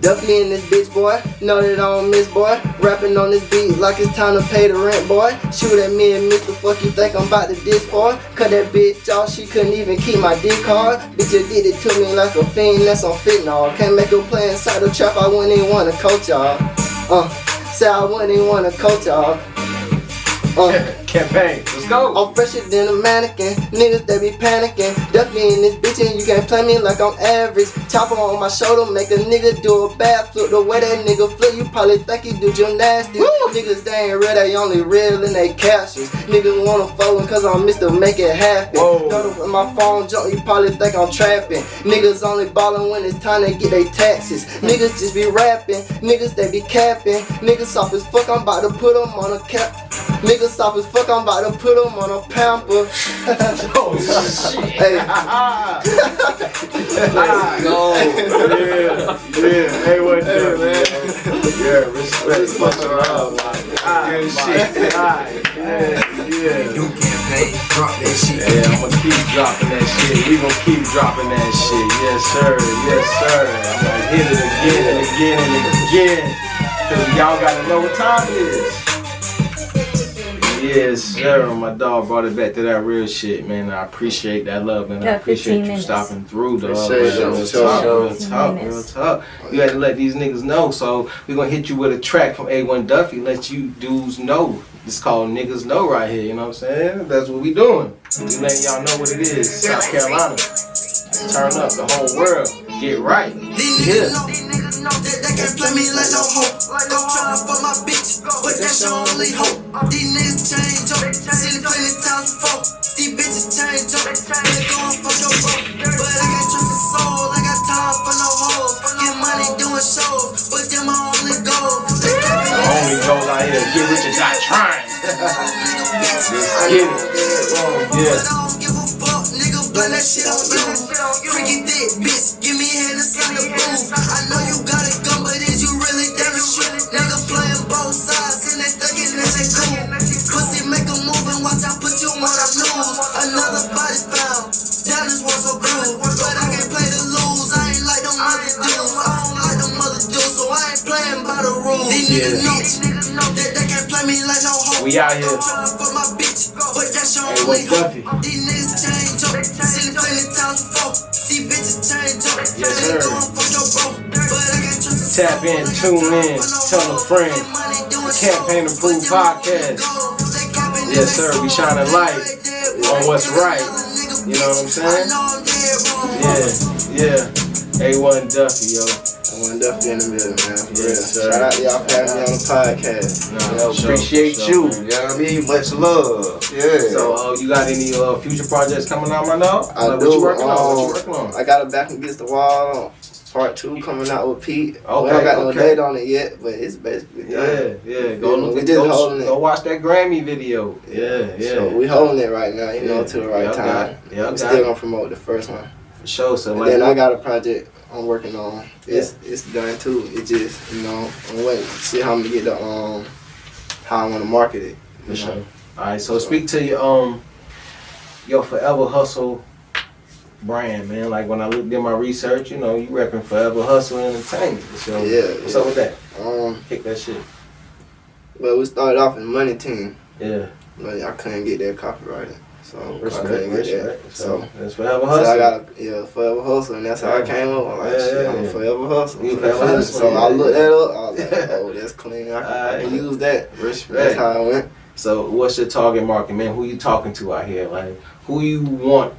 Duffy in this bitch, boy. Know that I don't miss, boy. Rapping on this beat like it's time to pay the rent, boy. Shoot at me and miss the fuck you think I'm about to diss for? Cut that bitch off, she couldn't even keep my dick hard. Bitch, you did it to me like a fiend that's on fentanyl. Can't make her play inside the trap, I wouldn't even wanna coach y'all. Say I wouldn't even wanna coach y'all. Campaign. Let's go. I'm fresher than a mannequin. Niggas they be panicking. Duffy in this bitch and you can't play me like I'm average. Chopper on my shoulder, make a nigga do a backflip. The way that nigga flip, you probably think he do gymnastics. Niggas they ain't real, they only real in they captions. Niggas wanna follow cause I'm Mr. Make It Happen. Know when my phone jump, you probably think I'm trapping. Niggas only ballin' when it's time to get they taxes. Niggas just be rapping, niggas they be capping. Niggas soft as fuck, I'm about to put them on a cap. Niggas soft as fuck, I'm about to put them on a pamper. Oh shit. Hey. Let's go. Yeah. Hey, what up, man? Yeah, respect. Fuck around. Good shit. Yeah. You campaign, drop that shit. Yeah, I'm gonna keep dropping that shit. We gonna keep dropping that shit. Yes, sir. Yes, sir. I'm gonna hit it again and again and again. Cause y'all gotta know what time it is. Yes, sir. My dog brought it back to that real shit, man. I appreciate that love, man. I Yeah, appreciate 15 you minutes. stopping through, dog. Appreciate it. Real talk. You had to let these niggas know. So we're gonna hit you with a track from A1 Duffy. Let you dudes know. It's called Niggas Know right here. You know what I'm saying? That's what we doing. We letting y'all know what it is. South Carolina. Turn up the whole world. Get right. These niggas know that they can't play me like no hoe. Go try for my bitch, but that's your only hope. These niggas change up, seen it plenty times before. These bitches change up, they going for your bro. But I can't trust a soul, I got time for no hoes. Get money doing shows, but them my only goal. They can't The only goal out here, get what you got trying. Let's get it. Yeah. But I don't give a fuck, nigga, blame that shit on you. Freaky dick, bitch, give me head inside the booth. I know you got it gun, but is you really down to shoot? Nigga playing both sides, and they thinking that they cool. Pussy make a move and watch I put you on the news. Another body found, that is what's so cool. But I can't play to lose, I ain't like them other dudes. I don't like them other dudes, so I ain't playing by the rules. These niggas know that they can't play me like no hoe. We out here. For my bitch, but that's your Hey, only what's hope. Duffy? These niggas change up, seen it plenty times before. These bitches change up, Yes, they sir. going for your bro. But I can't trust a Tap soul, in, I got tune time in, for no tell a hoes. friend. Get money doing Campaign shows, Approved but them Podcast. they capping Yes, in sir. they We soul. shining They light right there, on what's right. You know what I'm I saying? know I'm dead wrong. Yeah. A1 Duffy, yo. I want Duffy in the middle, man. For real. Yes, sir. Shout out to y'all for having me on the podcast. Nah, Yo, for sure, appreciate for sure, you. man. You know what I mean? Much love. Yeah. So, you got any future projects coming out, my dog? I Like, do. What you working on? What you working on? I got it back against the wall. Part 2 coming out with Pete. Okay, we don't got no okay. date on it yet, but it's basically done. Yeah. We just holding it. Go watch that Grammy video. Yeah. So we holding it right now, you know, Yeah. to the right Y'all got time. it. Y'all I'm got still it. gonna promote the first one. For sure. So, And like, then I got a project I'm working on. It's done too. It just, you know, I'm waiting to see how I'm gonna get the how I wanna market it. For sure. Alright, so speak to your Forever Hustle brand, man. Like when I did my research, you know, you repping Forever Hustle Entertainment. So what's up with that? Kick that shit. Well, we started off in Money Team, Yeah. but I couldn't get that copyrighted. So I couldn't get that. So it's forever hustling. So I got forever hustling. And that's how I came up. I'm like, shit, I'm forever hustling. You forever hustling. So I looked that up. I was like, oh, that's clean. I can use that. Respect. That's how I went. So what's your target market, man? Who you talking to out here? Like, who you want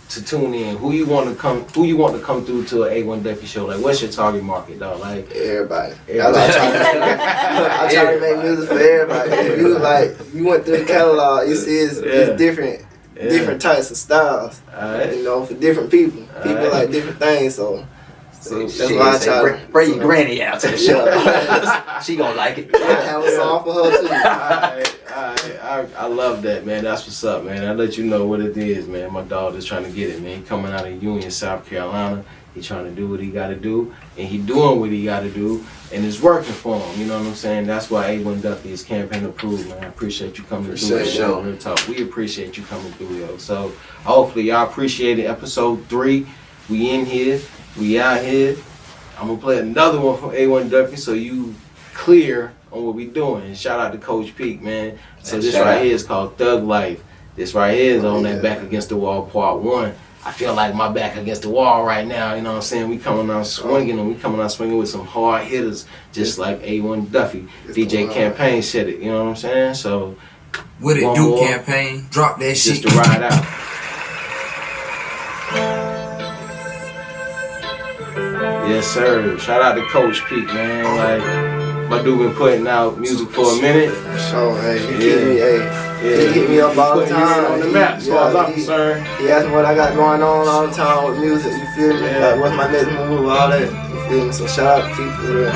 to tune in? Who you want to come through to an A1 Duffy show? Like, what's your target market, dog? Like everybody. I try to make music for everybody. If you went through the catalog, you see it's different types of styles. Alright. You know, for different people. People like different things. So that's shit, why I try to bring your granny out to the show. She gonna like it. I have a song for her too. I love that, man. That's what's up, man. I let you know what it is, man. My dog is trying to get it, man. He coming out of Union, South Carolina. He trying to do what he got to do, and he doing what he got to do, and it's working for him. You know what I'm saying? That's why A1 Duffy is campaign approved, man. I appreciate you coming through the show. Real talk. We appreciate you coming through, yo. So hopefully y'all appreciate it. Episode 3. We in here. We out here. I'm gonna play another one from A1 Duffy so you clear on what we doing. And shout out to Coach Peak, man. So this right here is called Thug Life. This right here is on that Back Against the Wall Part 1. I feel like my back against the wall right now, you know what I'm saying? We coming out swinging, and we coming out swinging with some hard hitters, just like A1 Duffy. DJ Campaign said it, you know what I'm saying? So, what it do, Campaign? Drop that shit. Just to ride out. Yes, sir. Shout out to Coach Peak, man. Like, my dude been putting out music for a minute. So, he hit me up all the time. On the map, as far as I'm concerned. He asked me what I got going on all the time with music. You feel me? Like, what's my next move? All that. You feel me? So shout out to people.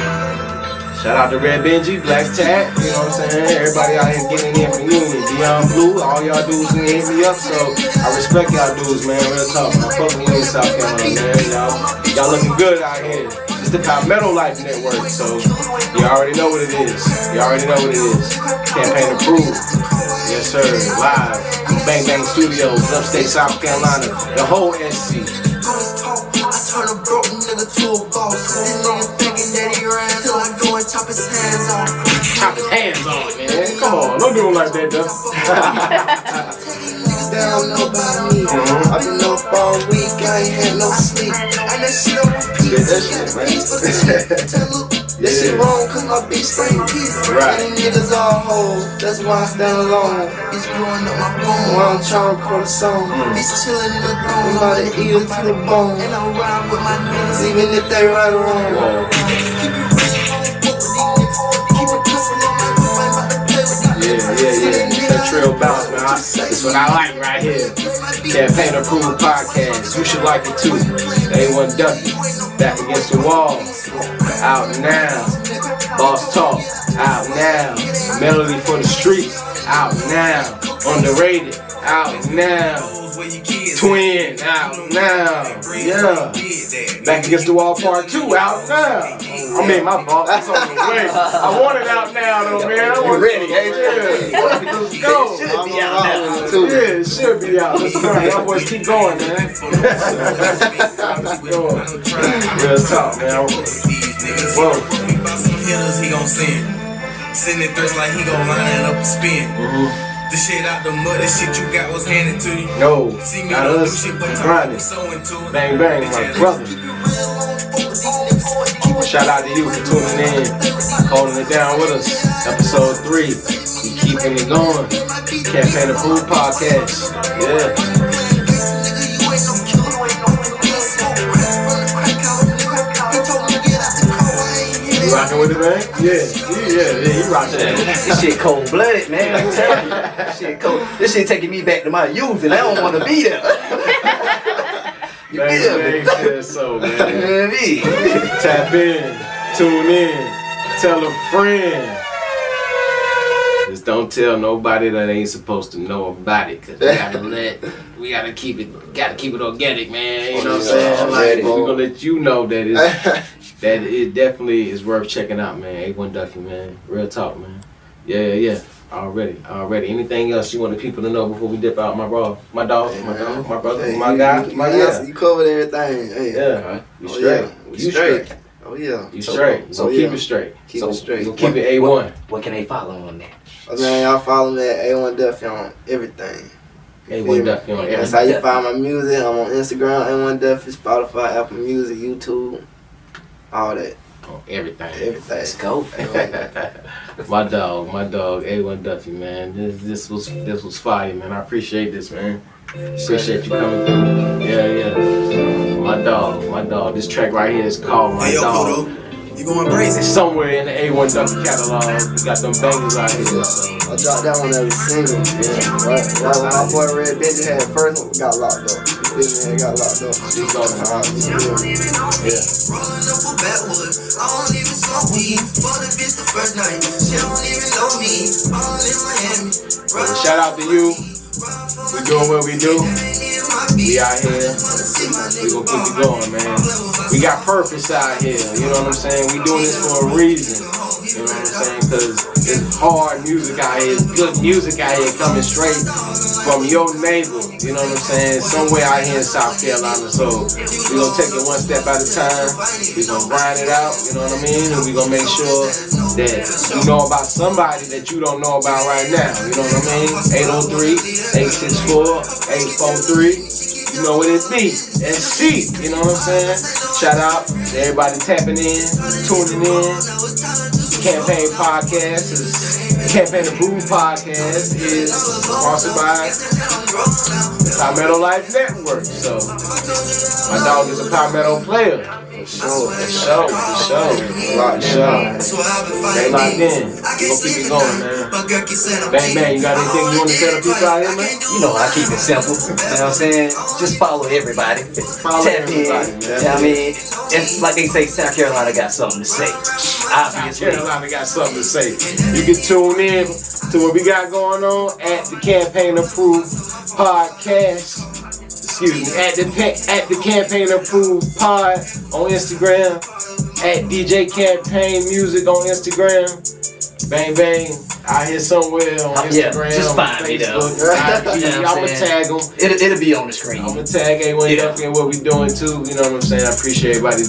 Shout out to Red Benji, Black Tat, you know what I'm saying? Everybody out here getting in from Union. Dion Blue, all y'all dudes can hit me up. So I respect y'all dudes, man. Real talk. I'm fucking with South Carolina, man. Y'all looking good out here. It's the Metal Life Network, so you already know what it is. Campaign approved. Yes, sir. Live. Bang Bang Studios, upstate South Carolina. The whole SC. I turn a broke nigga to a boss. This nigga thinking that he ran till I go and chop his hands off. Chop his hands off, man. Come on, don't do him like that, Duff. They don't know about me. I've been up all week, I ain't had no sleep. And that shit on repeat. That shit, man. That shit wrong, cause my bitch stay peace. Right. And them niggas all hoes, that's why I stand alone. Bitch blowing up my phone while I'm trying to record a song. Bitch chillin' in the throne, I'm about to eat her to the bone. And I'm riding with my niggas, even if they right or wrong. Keep it real, fuck with these niggas. Keep it pussy on my roof, I'm about to play with these niggas. That trail bounce, man. That's what I like right here. Campaign approved podcast. You should like it too. A1 Duffy, Back Against the Wall. Out now. Boss Talk. Out now. Melody for the Streets. Out now. Underrated. Out now. Twin. Out now. Yeah. Back Against the Wall Part 2. Out now. I mean, my fault. That's on the way. I want it out now, though, man. I want ready, Let's go. It should be out now. Yeah, it should be out. Let's go. Y'all boys keep going, man. Real talk, man. Whoa. Some hitters he gon' send it thirst like he gon' line it up and spin. The shit out the mud, the shit you got was handed to you. No, See me not don't do us. shit but Grinding. talk so into it. Bang, bang, my brother. Shout out to you for tuning in, holding it down with us. Episode 3, we keeping it going. Campaign Approved Podcast. Yeah. You rocking with it, man? Yeah, he rocking that. This shit cold blooded, man. I'm telling you. This shit cold. This shit taking me back to my youth, and I don't want to be there. You feel me? Said so, man. You know what I mean? Tap in, tune in, tell a friend. Just don't tell nobody that ain't supposed to know about it, cause we gotta keep it organic, man. You know what I'm saying? Like, we're gonna let you know that that it definitely is worth checking out, man. A1 Duffy, man. Real talk, man. Yeah. Already. Anything else you want the people to know before we dip out, my bro? My dog, my brother, hey, my guy, my guy. You covered everything. Hey. Yeah. You straight. You straight. Oh yeah. You straight. So keep it straight. Keep it straight. Keep it A1. What can they follow on that? Man, y'all follow me at A1 Duffy on everything. A1 Duffy on That's everything. how you find my music. I'm on Instagram, A1 Duffy, Spotify, Apple Music, YouTube, all that. On everything. Everything. Let's go. My dog, A1 Duffy, man. This was fire, man. I appreciate this, man. Appreciate you coming through. Yeah. My dog. This track right here is called My Dog. You going crazy? It's somewhere in the A1 Duffy catalog. We got them bangers out here. So. I dropped that one as a single. Yeah, right. When my boy Red Benji had the first one, got locked up. You feel me? It got locked up. You go to Yeah. Rolling up a backwood, I don't even smoke weed. For the bitch the first night, she don't even know me. All in Miami. Shout out to you. We doing what we do. We out here. We gonna keep it going, man. We got purpose out here. You know what I'm saying? We doing this for a reason. You know what I'm saying? Cause it's hard music out here. It's good music out here coming straight from your neighbor. You know what I'm saying? Somewhere out here in South Carolina. So we gonna take it one step at a time. We gonna grind it out. You know what I mean? And we gonna make sure that you know about somebody that you don't know about right now. You know what I mean? 803-864-843. You know what it be. And see. You know what I'm saying? Shout out to everybody tapping in, tuning in. Campaign Podcast is Campaign Approved Podcast is sponsored by Palmetto Life Network. So my dog is a Palmetto player. For sure. They locked in. We gonna keep it going, man. Bang, you got anything you want to tell the people out here, man? You know I keep it simple. You know what I'm saying? Just follow everybody. Tap in. You know what I mean? It's like they say, South Carolina got something to say. South Carolina got something to say. You can tune in to what we got going on at the Campaign Approved Podcast. Excuse me, at the Campaign Approved Pod on Instagram, at DJ Campaign Music on Instagram. Bang, out here somewhere on Instagram, just find me though. I'ma tag them. It'll be on the screen. I'ma tag A1 Duffy and what we doing too. You know what I'm saying? I appreciate everybody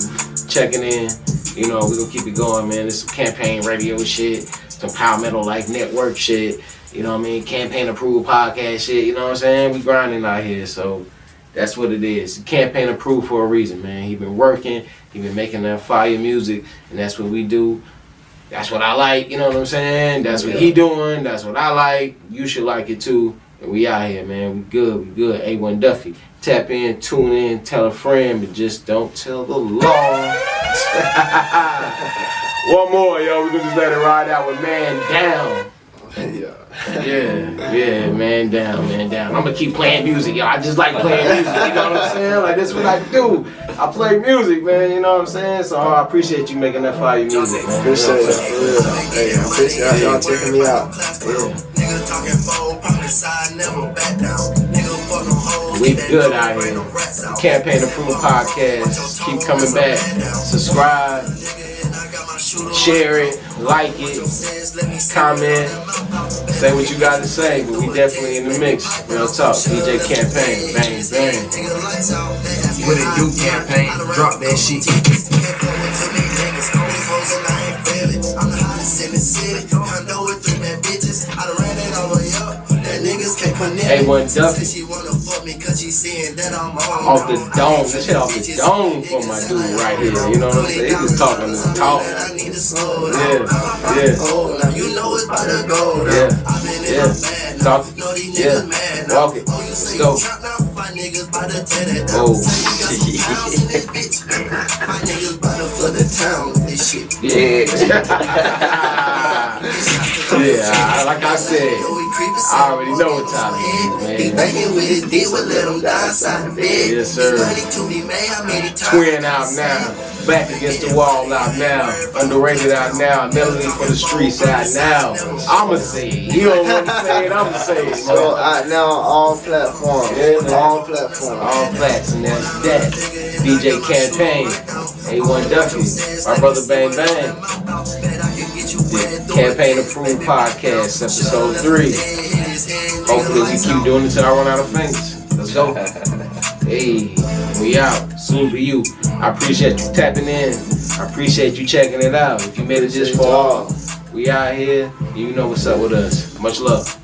checking in. You know, we're gonna keep it going, man. This some campaign radio shit, some Palmetto Life Network shit. You know what I mean? Campaign Approved Podcast shit. You know what I'm saying? We grinding out here, so. That's what it is. Campaign approved for a reason, man. He been working. He been making that fire music, and that's what we do. That's what I like. You know what I'm saying? That's what he doing. That's what I like. You should like it too. And we out here, man. We good. A1 Duffy. Tap in, tune in, tell a friend, but just don't tell the law. One more, yo. We're gonna just let it ride out with Man Down. Yeah, man down. I'm gonna keep playing music, yo. I just like playing music, you know what I'm saying? Like, that's what I do. I play music, man, you know what I'm saying? So I appreciate you making that fire music, man. Appreciate it. Hey, I appreciate y'all checking me out. We good out here. Campaign Approved Podcast. Keep coming back. Subscribe. Share it, like it, comment, say what you got to say, but we definitely in the mix. Real talk, DJ Campaign, bang. What it do, Campaign? Drop that shit. A1 Duffy. Off the dome. This shit off the dome for my dude right here. You know what I'm saying? He just talking this talk. Yeah. Talk. Yeah. Walk it. Let's go. Oh. Yeah, like I said, I already know what time it is, man. Yes, sir. Twin out now. Back against the wall out now. Underrated out now. Melody for the streets out now. I'ma say it. You don't want to say it, I'ma say it. So out now on all platforms. Yeah, man. All platforms. All plats, and that's that. DJ Campaign. A1 Duffy. My brother Bang. The Campaign Approved Podcast, episode 3. Hopefully we keep doing it till I run out of fingers. Let's go. Hey, we out. Salute to you. I appreciate you tapping in. I appreciate you checking it out. If you made it this far, we out here. You know what's up with us. Much love.